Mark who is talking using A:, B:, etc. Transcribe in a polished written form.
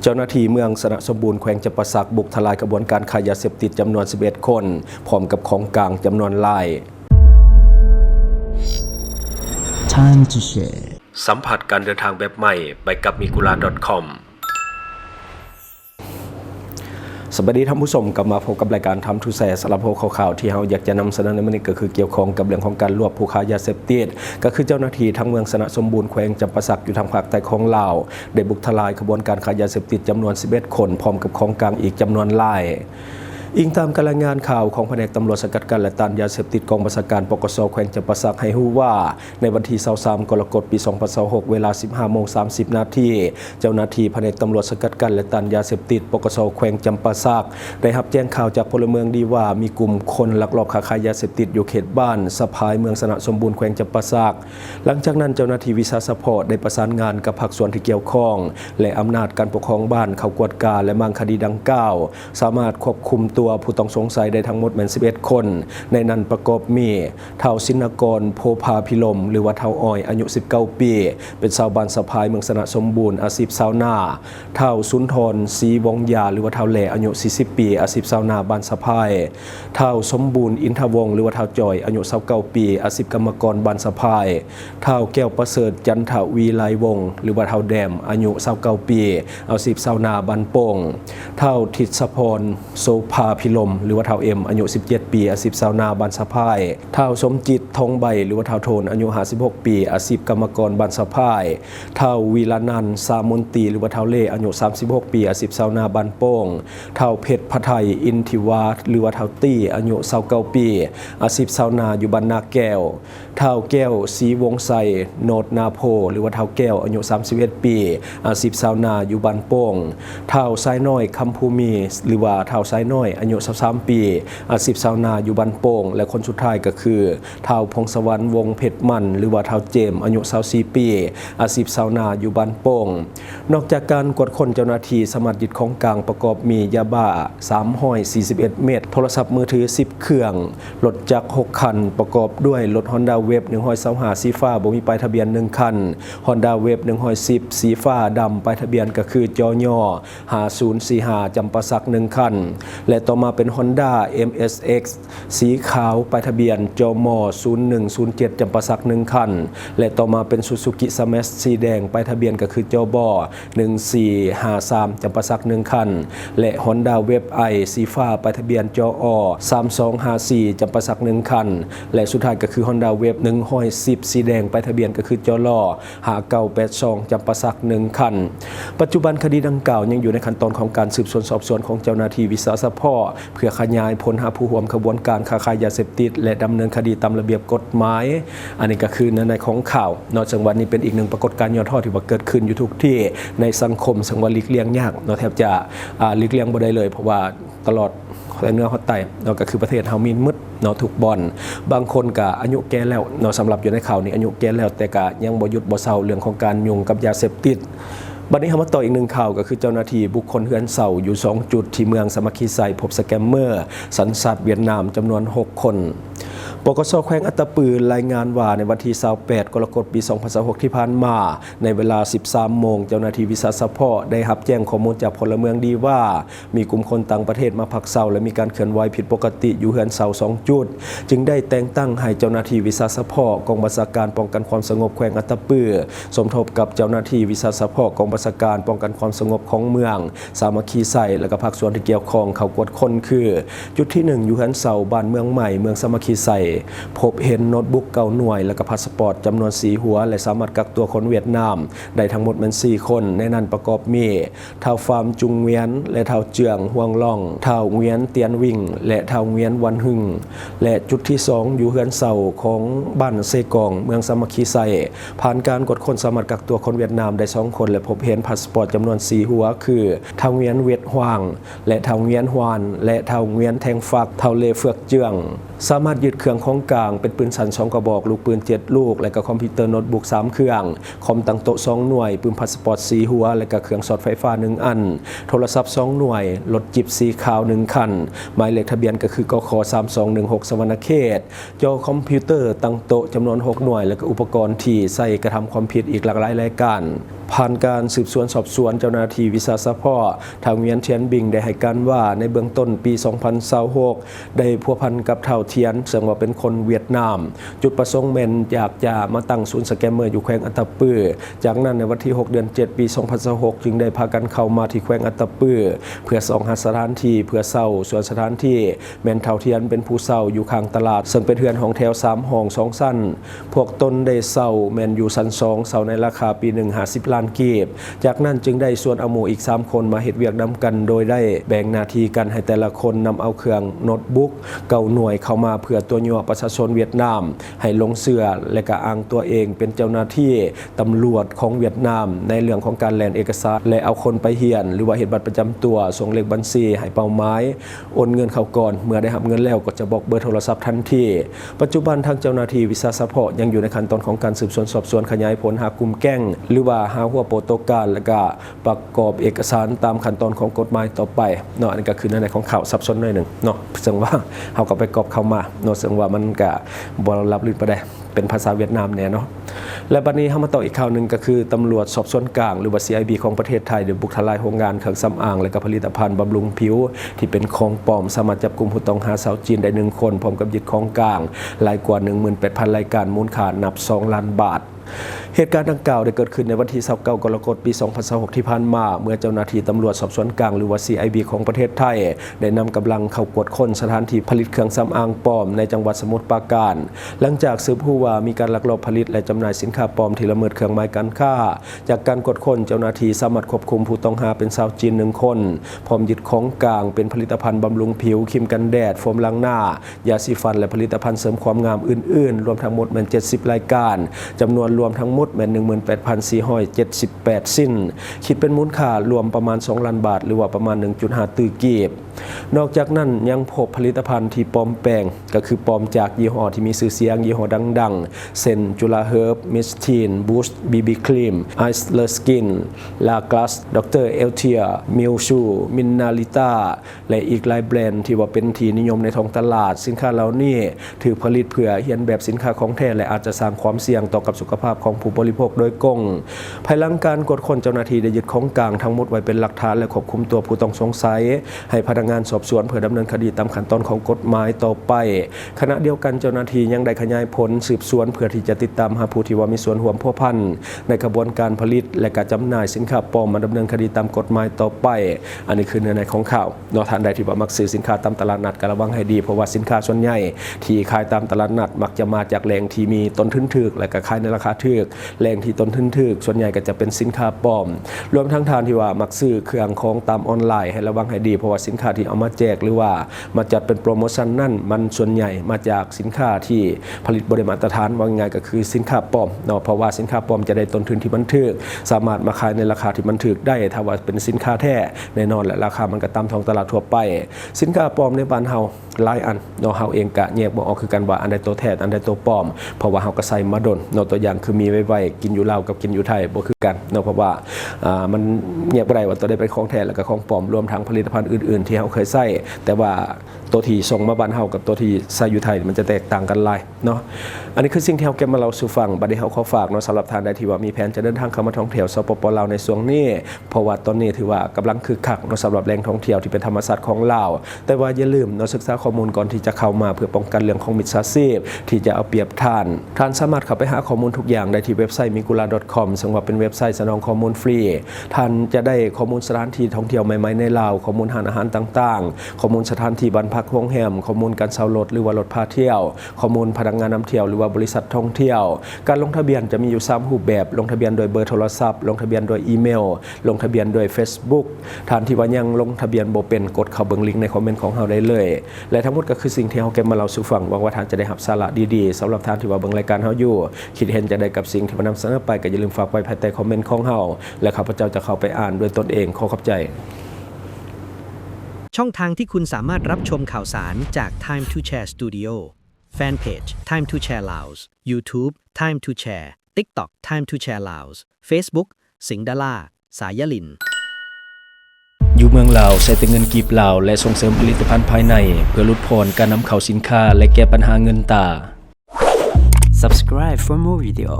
A: เจ้าหน้าที่เมืองสระสมบูรณ์แขวงจำปาสักบุกทลายกระบวนการค้ายาเสพติดจำนวน 11 คนพร้อมกับของกลางจำนวนหลาย
B: Time to share
A: สัมผัสการเดินทางแบบใหม่ไปกับ migula.com สวัสดีท่านผู้ชมกลับมาพบกับรายการทำทูแสสำหรับหัวข่าวที่เราอยากจะนำเสนอในวันนี้ก็คือเกี่ยวข้องกับเรื่องของการรวบผู้ค้ายาเสพติดก็คือเจ้าหน้าที่ทั้งเมืองสระสมบูรณ์แขวงจำปาสักอยู่ทางภาคใต้ของลาวได้บุกทลายกระบวนการค้ายาเสพติดจำนวน 11 คนพร้อมกับของกลางอีกจำนวนหลายอิงตามการรายงานข่าวของแผนกตำรวจสกัดกั้นและต้านยาเสพติดกองบัญชาการปกส.แขวงจำปาสักให้รู้ว่าในวันที่23กรกฎาคมปี2026เวลา 15:30 นาทีเจ้าหน้าที่แผนกตำรวจสกัดกั้นและต้านยาเสพติดปกส.แขวงจำปาสักได้รับแจ้งข่าวจากพลเมืองดีว่ามีกลุ่มคนลักลอบค้าขายยาเสพติดอยู่เขตบ้านสะพายเมืองสระสมบูรณ์แขวงจำปาสักหลังจากนั้นเจ้าหน้าที่วิสาสะพอได้ประสานงานกับภาคส่วนที่เกี่ยวข้องและอำนาจการปกครองบ้านเข้ากวดการและมังคดีดังกล่าวสามารถควบคุมตัวผู้ต้องสงสัยได้ทั้งหมดเป็น11 คนในนั้นประกอบมีเฒ่าสินกรโพภาพิลมหรือว่าเฒ่าอ้อยอายุ19 ปีเป็นชาวบ้านสะพายเมืองสระสมบูรณ์อาชีพชาวนาเฒ่าสุนทรศรีวงยาหรือว่าเฒ่าแหล่อายุ40 ปีอาชีพชาวนาบ้านสะพายเฒ่าสมบูรณ์อินทวงศ์หรือว่าเฒ่าจอยอายุ29 ปีอาชีพกรรมกรบ้านสะพายเฒ่าแก้วประเสริฐจันทวีไลวงศ์หรือว่าเฒ่าแดมอายุ29 ปีอาชีพชาวนาบ้านโป่งเฒ่าทิศพรโสภาพิลมหรือว่าเฒ่าเอ็มอายุ17 ปีอาชีพชาวนาบ้านสะพายเฒ่าสมจิตทองใบหรือว่าเฒ่าโทนอายุ56 ปีอาชีพกรรมกรบ้านสะพายเฒ่าวีรนันท์สามนตรีหรือว่าเฒ่าเล่อายุ36 ปีอาชีพชาวนาบ้านโป่งเฒ่าเพชรพไทยอินทิวาสหรือว่าเฒ่าตี้อายุ29 ปีอาชีพชาวนาอยู่บ้านนาแก้วเฒ่าแก้วศรีวงไสโนดนาโพหรือว่าเฒ่าแก้วอายุ31 ปีอาชีพชาวนาอยู่บ้านโป่งเฒ่าไซน้อยคำภูมิหรือว่าเฒ่าไซน้อยอายุ23 ปีอาชีพชาวนาอยู่บ้านโป่งและคนสุดท้ายก็คือเฒ่าพงศวรรณวงเพชรมันหรือว่าเฒ่าเจมอายุ24 ปีอาชีพชาวนาอยู่บ้านโป่งนอกจากการกวดค้นเจ้าหน้าที่สามารถยึดของกลางประกอบมียาบ้า341 เม็ดโทรศัพท์มือถือ10 เครื่องรถจักร6 คันประกอบด้วยรถ Honda Wave 125สีฟ้าบ่มีป้ายทะเบียน1 คัน Honda Wave 110สีฟ้าดำป้ายทะเบียนก็คือจย5045จำปาสัก1 คันและต่อมาเป็น Honda MSX สีขาวป้ายทะเบียนจม0107จำปาสัก1 คันและต่อมาเป็น Suzuki Smash สีแดงป้ายทะเบียนก็คือจบ1453จำปาสัก1 คันและ Honda Wave I สีฟ้าป้ายทะเบียนจอ3254จำปาสัก1 คันและสุดท้ายก็คือ Honda Wave 110สีแดงป้ายทะเบียนก็คือจล5982จำปาสัก1 คันปัจจุบันคดีดังกล่าวยังอยู่ในขั้นตอนของการสืบสวนสอบสวนของเจ้าหน้าที่วิสาสะพอเพื่อขยายผลหาผู้ร่วมขบวนการค้าขายยาเสพติดและดำเนินคดีตามระเบียบกฎหมายอันนี้ก็คือในของข่าวนอกจากวันนี้เป็นอีกหนึ่งปรากฏการณ์ยอดทอดที่ว่าเกิดขึ้นอยู่ทุกที่ในสังคมสังวรหลีกเลี่ยงยากแทบจะหลีกเลี่ยงบ่ได้เลยเพราะว่าตลอดเนื้อฮอตไตก็คือประเทศเฮามีมืดทุกบ่อนบางคนก็อายุแก่แล้วสำหรับอยู่ในข่าวนี้อายุแก่แล้วแต่ก็ยังบ่หยุดบ่เซาเรื่องของการยุ่งกับยาเสพติดบัดนี้มาต่ออีกหนึ่งข่าวก็คือเจ้าหน้าที่บุคคลเฮือนเสาอยู่2 จุดที่เมืองสามัคคีไซพบสแกมเมอร์สัญชาติเวียดนามจำนวน6 คนปกส.แขวงอัตตปือรายงานว่าในวันที่28กรกฎาคมปี2026ที่ผ่านมาในเวลา 13 โมงเจ้าหน้าที่วิสาสะพอได้รับแจ้งข้อมูลจากพลเมืองดีว่ามีกลุ่มคนต่างประเทศมาพักเซาและมีการเคลื่อนไหวผิดปกติอยู่เฮือนเสา2 จุดจึงได้แต่งตั้งให้เจ้าหน้าที่วิสาสะพอกองบัญชาการป้องกันความสงบแขวงอัตตปือสมทบกับเจ้าหน้าที่วิสาสะพอกองบัญชาการป้องกันความสงบของเมืองสามัคคีไซและก็ภาคส่วนที่เกี่ยวข้องเข้ากวดค้นคือจุดที่1อยู่เฮือนเสาบ้านเมืองใหม่เมืองสามัคคีไซพบเห็นโน้ตบุ๊ก9 หน่วยและก็พาสปอร์ตจำนวน4 หัวและสามารถกักตัวคนเวียดนามได้ทั้งหมดเป็น4 คนในนั้นประกอบมีเฒ่าฟาร์มจุงเวียนและเฒ่าเจืองห่วงล่องเฒ่าเวียนเตียนวิ่งและเฒ่าเวียนวันหึงและจุดที่2อยู่เฮือนเสาของบ้านเซกองเมืองสามัคคีไซผ่านการกดคนสามารถกักตัวคนเวียดนามได้2 คนและพบเห็นพาสปอร์ตจำนวน4 หัวคือเฒ่าเวียนเวียดฮวางและเฒ่าเวียนฮวานและเฒ่าเวียนแทงฟักเฒ่าเลเฟือกเจืองสามารถยึดเครื่องของกลางเป็นปืนสั้น2 กระบอกลูกปืน7 ลูกและก็คอมพิวเตอร์โน้ตบุ๊ก3 เครื่องคอมตั้งโต๊ะ2 หน่วยปืนพาสปอร์ต4 หัวและก็เครื่องช็อตไฟฟ้า1 อันโทรศัพท์2 หน่วยรถจิบสีขาว1 คันหมายเลขทะเบียนก็คือกข3216สวรรณเขตจอคอมพิวเตอร์ตั้งโต๊ะจำนวน6 หน่วยและก็อุปกรณ์ที่ใส่กระทำความผิดอีกหลากหลายรายการ ผ่านการสืบสวนสอบสวนเจ้าหน้าที่วิสาสะเพาะทางเวียนเทียนบิงได้ให้การว่าในเบื้องต้นปี 2026 ได้พัวพันกับเท่าเทียนซึ่งว่าเป็นคนเวียดนามจุดประสงค์แม่นอยากจะมาตั้งศูนย์สแกมเมอร์อยู่แขวงอัตตปือจากนั้นในวันที่ 6 เดือน 7 ปี 2026 จึงได้พากันเข้ามาที่แขวงอัตตปือเพื่อส่องหาสถานที่เพื่อเศร้าส่วนสถานที่แม่นเท่าเทียนเป็นผู้เศร้าอยู่ข้างตลาดซึ่งเป็นเรือนของแถว3ห้อง2ชั้นพวกตนได้เศร้าแม่นอยู่ชั้น2เศร้าในราคาปีหนึ่ง50 ล้านกีบจากนั้นจึงได้ส่วนเอาหมู่อีก3คนมาเฮ็ดเวียกนำกันโดยได้แบ่งหน้าที่กันให้แต่ละคนนำเอาเครื่องโน้ตบุ๊กเก่าหน่วยเข้ามาเพื่อตัวยั่วประชาชนเวียดนามให้ลงเชื่อและก็อ้างตัวเองเป็นเจ้าหน้าที่ตำรวจของเวียดนามในเรื่องของการแลนเอกสารและเอาคนไปเฮียนหรือว่าเฮ็ดบัตรประจำตัวส่งเลขบัญชีให้เป้าหมายโอนเงินเข้าก่อนเมื่อได้รับเงินแล้วก็จะบอกเบอร์โทรศัพท์ทันทีปัจจุบันทางเจ้าหน้าที่วิสาสะเพาะยังอยู่ในขั้นตอนของการสืบสวนสอบสวนขยายผลหากลุ่มแก๊งหรือว่าหาหัวโปรโตการและก็ประกอบเอกสารตามขั้นตอนของกฎหมายต่อไปเนาะอันนี้ก็คือในของข่าวซับซ้อนหน่อยหนึ่งเนาะซึ่งว่าเฮาก็ไปกอบเข้ามาเนาะซึ่งว่ามันก็บ่รับลื่นไปได้เป็นภาษาเวียดนามแน่เนาะและบัดนี้เฮามาต่ออีกข่าวนึงก็คือตำรวจสอบสวนกลางหรือว่า CIB ของประเทศไทยได้บุกทลายโรงงานเครื่องสำอางและก็ผลิตภัณฑ์บำรุงผิวที่เป็นของปลอมสามารถจับกุมผู้ต้องหาชาวจีนได้1คนพร้อมกับยึดของกลางรายกว่า 18,000 รายการมูลค่านับ2 ล้านบาทเหตุการณ์ดังกล่าวได้เกิดขึ้นในวันที่29 กรกฎาคม ปี 2026 ที่ผ่านมาเมื่อเจ้าหน้าที่ตำรวจสอบสวนกลางหรือว่า CIB ของประเทศไทยได้นำกำลังเข้ากวดค้นสถานที่ผลิตเครื่องสำอางปลอมในจังหวัดสมุทรปราการหลังจากสืบรู้ว่ามีการลักลอบผลิตและจำหน่ายสินค้าปลอมที่ละเมิดเครื่องหมายการค้าจากการกวดค้นเจ้าหน้าที่สามารถควบคุมผู้ต้องหาเป็นชาวจีน1คนพร้อมยึดของกลางเป็นผลิตภัณฑ์บำรุงผิวครีมกันแดดโฟมล้างหน้ายาสีฟันและผลิตภัณฑ์เสริมความงามอื่นๆรวมทั้งหมดแม่น70 รายการจำนวนรวมทั้งหมดแม่น18,478 สิ้นคิดเป็นมูลค่ารวมประมาณ2 ล้านบาทหรือว่าประมาณ 1.5 ตื้อกีบนอกจากนั้นยังพบผลิตภัณฑ์ที่ปลอมแปลงก็คือปลอมจากยี่ห้อที่มีชื่อเสียงยี่ห้อดังๆเช่นจุฬาเฮิร์บมิสทีนบูสต์บีบีครีมไอซ์เลอร์สกินลากลัสดรเอลเทียมิลชูมินนาลิต้าและอีกหลายแบรนด์ที่ว่าเป็นที่นิยมในท้องตลาดสินค้าเหล่านี้ถือผลิตเพื่อเลียนแบบสินค้าของแท้และอาจจะสร้างความเสี่ยงต่อกับสุขภาพของผู้บริโภคโดยกงภายหลังการกดค้นเจ้าหน้าที่ได้ยึดของกลางทั้งหมดไว้เป็นหลักฐานและควบคุมตัวผู้ต้องสงสัยให้พนักงานสอบสวนเพื่อดำเนินคดีตามขั้นตอนของกฎหมายต่อไปขณะเดียวกันเจ้าหน้าที่ยังได้ขยายผลสืบสวนเพื่อที่จะติดตามหาผู้ที่ว่ามีส่วนร่วมพัวพันในกระบวนการผลิตและการจำหน่ายสินค้าปลอมมาดำเนินคดีตามกฎหมายต่อไปอันนี้คือเนื้อในของข่าวเนาะท่านใดที่ว่ามักซื้อสินค้าตามตลาดนัดก็ระวังให้ดีเพราะว่าสินค้าส่วนใหญ่ที่ขายตามตลาดนัดมักจะมาจากแหล่งที่มีต้นทุนถูกและก็ขายในราคาถูกแหล่งที่ต้นทุนถูกส่วนใหญ่ก็จะเป็นสินค้าปลอมรวมทั้งทานที่ว่ามักซื้อเครื่องของตามออนไลน์ให้ระวังให้ดีเพราะว่าสินค้าที่เอามาแจกหรือว่ามาจัดเป็นโปรโมชั่นนั่นมันส่วนใหญ่มาจากสินค้าที่ผลิตบ่ได้มาตรฐานว่าง่ายก็คือสินค้าปลอมเนาะเพราะว่าสินค้าปลอมจะได้ต้นทุนที่มันถูกสามารถมาขายในราคาที่มันถูกได้ถ้าว่าเป็นสินค้าแท้แน่นอนและราคามันก็ตามท้องตลาดทั่วไปสินค้าปลอมในบ้านเฮาหลายอันเนาะเฮาเองก็แยกบ่ออกคือกันว่าอันใดตัวแท้อันใดตัวปลอมเพราะว่าเฮาก็ใส่มาดนเนาะตัวอย่างคือมีไว้กินอยู่ลาวกับกินอยู่ไทยบ่คือกันเนาะเพราะว่ามันแยกบ่ได้ว่าตัวใดเป็นของแท้แล้วก็ของปลอมรวมทั้งผลิตภัณฑ์อื่นๆที่เฮาเคยใช้แต่ว่าตัวที่ส่งมาบ้านเฮากับตัวที่ใช้อยู่ไทยมันจะแตกต่างกันหลายเนาะอันนี้คือสิ่งที่เฮาเก็บมาเล่าสู่ฟังบัดนี้เฮาขอฝากเนาะสำหรับท่านใดที่ว่ามีแผนจะเดินทางเข้ามาท่องเที่ยวสปปลาวในช่วงนี้เพราะว่าตอนนี้ถือว่ากำลังคึกคักเนาะสำหรับแหล่งท่องเที่ยวที่เป็นธรรมชาติของลาวแต่ว่าอย่าลืมเนาะศึกษาข้อมูลก่อนที่จะเข้ามาเพื่อป้องกันเรื่องของมิจฉาชีพที่จะเอาเปรียบท่านสามารถเข้าไปหาข้อมูลทุกอย่างได้ที่เว็บไซต์ migula.com ซึ่งว่าเป็นเว็บไซต์สนองข้อมูลฟรีท่านจะได้ข้อมูลสถานที่ท่องเที่ยวใหม่ๆในลาวข้อมูลอาหารต่างๆข้อมูลสถานที่บ้านพักโรงแรมข้อมูลการเช่ารถหรือว่ารถพาเที่ยวข้อมูลพนักงานนำเที่ยวหรือว่าบริษัทท่องเที่ยวการลงทะเบียนจะมีอยู่3รูปแบบลงทะเบียนโดยเบอร์โทรศัพท์ลงทะเบียนโดยอีเมลลงทะเบียนโดย Facebook ท่านที่ว่ายังลงทะเบียนบ่เป็นกดเข้าเบิ่งลิงก์ในคอมเมนต์ของเฮาได้เลยและทั้งหมดก็คือสิ่งที่เฮาเก็บมาเล่าสู่ฟังหวังว่าท่านจะได้รับสาระดีๆสำหรับท่านที่ว่าเบิ่งรายการเฮาอยู่คิดเห็นจะได้กับสิ่งที่มานำเสนอไปก็อย่าลืมฝากไว้ภายใต้คอมเมนต์ของเฮาและข้าพเจ้าจะเข้าไปอ่านด้วยตนเองขอขอบใจ
C: ช่องทางที่คุณสามารถรับชมข่าวสารจาก Time to Share Studio Fanpage Time to Share Laos YouTube Time to Share TikTok Time to Share Laos Facebook สิงห์ดาราสายลิน
A: อยู่เมืองลาวใช้แต่เงินกีบลาวและส่งเสริมผลิตภัณฑ์ภายในเพื่อลดผ่อนการนำเข้าสินค้าและแก้ปัญหาเงินตรา
B: Subscribe for more video.